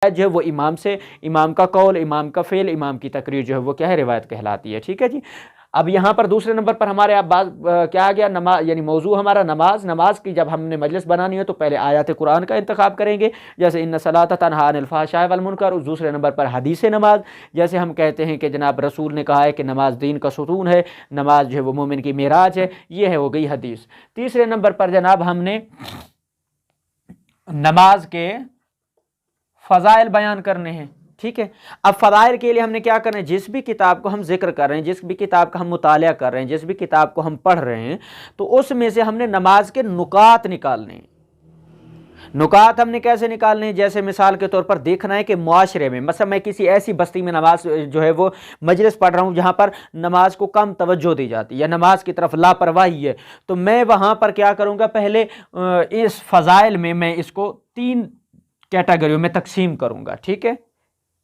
جو ہے وہ امام سے، امام کا قول، امام کا فعل، امام کی تقریر جو ہے وہ کیا ہے، روایت کہلاتی ہے، ٹھیک ہے جی۔ اب یہاں پر دوسرے نمبر پر ہمارے اب بات کیا آ گیا، نماز، یعنی موضوع ہمارا نماز۔ نماز کی جب ہم نے مجلس بنانی ہے تو پہلے آیات قرآن کا انتخاب کریں گے، جیسے ان الصلاۃ تنہی عن الفحشاء والمنکر، اور دوسرے نمبر پر حدیث نماز، جیسے ہم کہتے ہیں کہ جناب رسول نے کہا ہے کہ نماز دین کا ستون ہے، نماز جو ہے وہ مومن کی معراج ہے، یہ ہے ہو گئی حدیث۔ تیسرے نمبر پر جناب ہم نے نماز کے فضائل بیان کرنے ہیں، ٹھیک ہے۔ اب فضائل کے لیے ہم نے کیا کرنا ہے، جس بھی کتاب کو ہم ذکر کر رہے ہیں، جس بھی کتاب کا ہم مطالعہ کر رہے ہیں، جس بھی کتاب کو ہم پڑھ رہے ہیں، تو اس میں سے ہم نے نماز کے نکات نکالنے ہیں۔ نکات ہم نے کیسے نکالنے ہیں، جیسے مثال کے طور پر دیکھنا ہے کہ معاشرے میں، مثلا میں کسی ایسی بستی میں نماز جو ہے وہ مجلس پڑھ رہا ہوں جہاں پر نماز کو کم توجہ دی جاتی ہے یا نماز کی طرف لاپرواہی ہے، تو میں وہاں پر کیا کروں گا، پہلے اس فضائل میں اس کو 3 کیٹیگریوں میں تقسیم کروں گا، ٹھیک ہے۔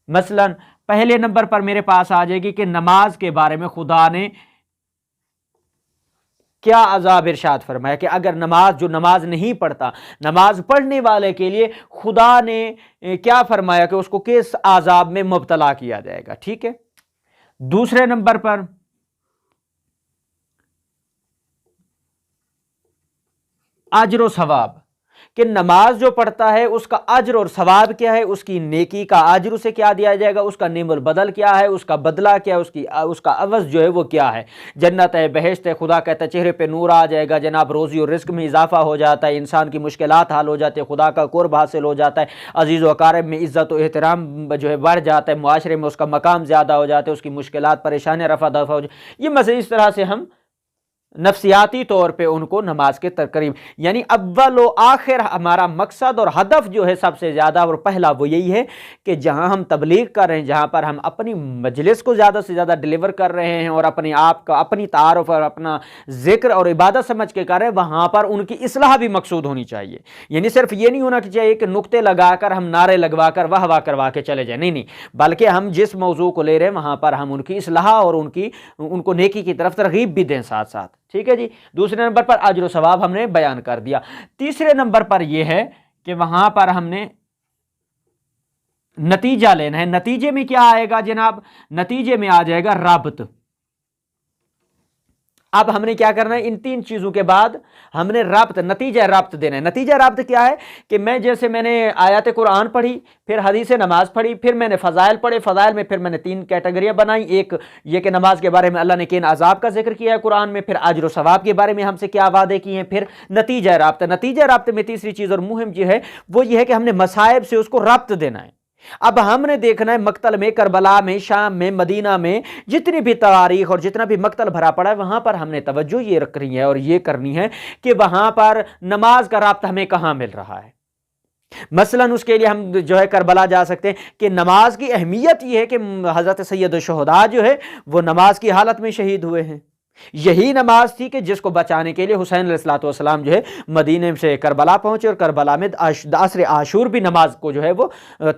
مثلا پہلے نمبر پر میرے پاس آ جائے گی کہ نماز کے بارے میں خدا نے کیا عذاب ارشاد فرمایا، کہ اگر جو نماز نہیں پڑھتا، نماز پڑھنے والے کے لیے خدا نے کیا فرمایا کہ اس کو کس عذاب میں مبتلا کیا جائے گا، ٹھیک ہے۔ دوسرے نمبر پر اجر و ثواب، کہ نماز جو پڑھتا ہے اس کا اجر اور ثواب کیا ہے، اس کی نیکی کا اجر اسے کیا دیا جائے گا، اس کا نعم البدل کیا ہے، اس کا بدلہ کیا ہے، اس کا عوض جو ہے وہ کیا ہے۔ جنت ہے، بہشت ہے، خدا کہتا ہے چہرے پہ نور آ جائے گا، جناب روزی اور رزق میں اضافہ ہو جاتا ہے، انسان کی مشکلات حل ہو جاتی ہے، خدا کا قرب حاصل ہو جاتا ہے، عزیز و اقارب میں عزت و احترام جو ہے بڑھ جاتا ہے، معاشرے میں اس کا مقام زیادہ ہو جاتا ہے، اس کی مشکلات پریشانیاں رفع دفع ہو جاتی ہے۔ یہ مثلا اس طرح سے ہم نفسیاتی طور پہ ان کو نماز کے قریب، یعنی اول و آخر ہمارا مقصد اور ہدف جو ہے سب سے زیادہ اور پہلا وہ یہی ہے کہ جہاں ہم تبلیغ کر رہے ہیں، جہاں پر ہم اپنی مجلس کو زیادہ سے زیادہ ڈیلیور کر رہے ہیں اور اپنے آپ کا اپنی تعارف اور اپنا ذکر اور عبادت سمجھ کے کر رہے ہیں، وہاں پر ان کی اصلاح بھی مقصود ہونی چاہیے۔ یعنی صرف یہ نہیں ہونا چاہیے کہ نقطے لگا کر ہم نعرے لگوا کر واہ واہ کروا کے چلے جائیں، نہیں، بلکہ ہم جس موضوع کو لے رہے ہیں وہاں پر ہم ان کی اصلاح اور ان کو نیکی کی طرف ترغیب بھی دیں ساتھ ساتھ، ٹھیک ہے جی۔ دوسرے نمبر پر اجر و ثواب ہم نے بیان کر دیا۔ تیسرے نمبر پر یہ ہے کہ وہاں پر ہم نے نتیجہ لینا ہے۔ نتیجے میں کیا آئے گا جناب، نتیجے میں آ جائے گا ربط۔ اب ہم نے کیا کرنا ہے، ان 3 چیزوں کے بعد ہم نے نتیجہ ربط دینا ہے۔ نتیجہ ربط کیا ہے کہ میں نے آیات قرآن پڑھی، پھر حدیث نماز پڑھی، پھر میں نے فضائل پڑھے، فضائل میں پھر میں نے 3 کیٹیگریاں بنائی۔ ایک یہ کہ نماز کے بارے میں اللہ نے کن عذاب کا ذکر کیا ہے قرآن میں، پھر اجر و ثواب کے بارے میں ہم سے کیا وعدے کیے ہیں، پھر نتیجہ ربط۔ نتیجہ ربط میں تیسری چیز اور مہم جو ہے وہ یہ ہے کہ ہم نے مصائب سے اس کو ربط دینا ہے۔ اب ہم نے دیکھنا ہے مقتل میں، کربلا میں، شام میں، مدینہ میں جتنی بھی تواریخ اور جتنا بھی مقتل بھرا پڑا ہے، وہاں پر ہم نے توجہ یہ رکھنی ہے اور یہ کرنی ہے کہ وہاں پر نماز کا رابطہ ہمیں کہاں مل رہا ہے۔ مثلا اس کے لیے ہم جو ہے کربلا جا سکتے ہیں کہ نماز کی اہمیت یہ ہے کہ حضرت سید الشہداء جو ہے وہ نماز کی حالت میں شہید ہوئے ہیں۔ یہی نماز تھی کہ جس کو بچانے کے لیے حسین علیہ السلام جو ہے مدینے سے کربلا پہنچے، اور کربلا میں عصر عاشور بھی نماز کو جو ہے وہ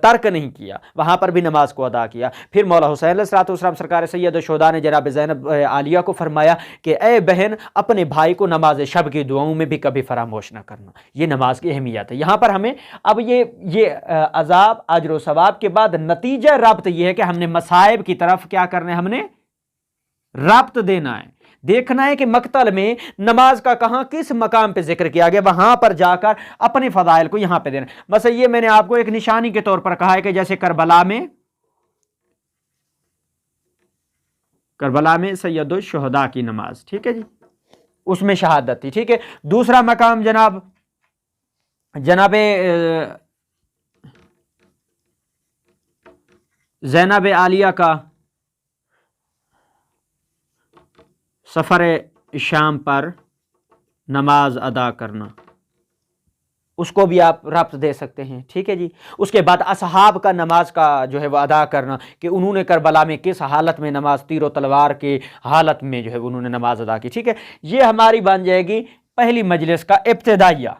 ترک نہیں کیا، وہاں پر بھی نماز کو ادا کیا۔ پھر مولا حسین علیہ السلام سرکار سید الشہداء نے جناب زینب عالیہ کو فرمایا کہ اے بہن، اپنے بھائی کو نماز شب کی دعاؤں میں بھی کبھی فراموش نہ کرنا۔ یہ نماز کی اہمیت ہے۔ یہاں پر ہمیں اب یہ عذاب، اجر و ثواب کے بعد نتیجہ ربط یہ ہے کہ ہم نے مصائب کی طرف کیا کرنا ہے، ہم نے ربط دینا ہے، دیکھنا ہے کہ مقتل میں نماز کا کہاں کس مقام پہ ذکر کیا گیا، وہاں پر جا کر اپنے فضائل کو یہاں پہ دینا۔ مثلا یہ میں نے آپ کو ایک نشانی کے طور پر کہا ہے کہ جیسے کربلا میں سید الشہداء کی نماز، ٹھیک ہے جی، اس میں شہادت تھی، ٹھیک ہے۔ دوسرا مقام جناب زینب عالیہ کا سفر شام پر نماز ادا کرنا، اس کو بھی آپ ربط دے سکتے ہیں، ٹھیک ہے جی۔ اس کے بعد اصحاب کا نماز کا جو ہے وہ ادا کرنا، کہ انہوں نے کربلا میں کس حالت میں نماز، تیر و تلوار کی حالت میں جو ہے انہوں نے نماز ادا کی، ٹھیک ہے۔ یہ ہماری بن جائے گی پہلی مجلس کا ابتدائیہ۔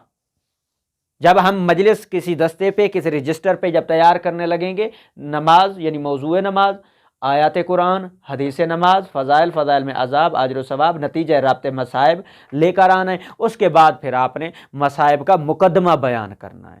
جب ہم مجلس کسی دستے پہ، کسی رجسٹر پہ جب تیار کرنے لگیں گے، نماز یعنی موضوع نماز، آیات قرآن، حدیث نماز، فضائل میں عذاب، اجر و ثواب، نتیجہ رابطے مصائب لے کر آنا ہے۔ اس کے بعد پھر آپ نے مصائب کا مقدمہ بیان کرنا ہے۔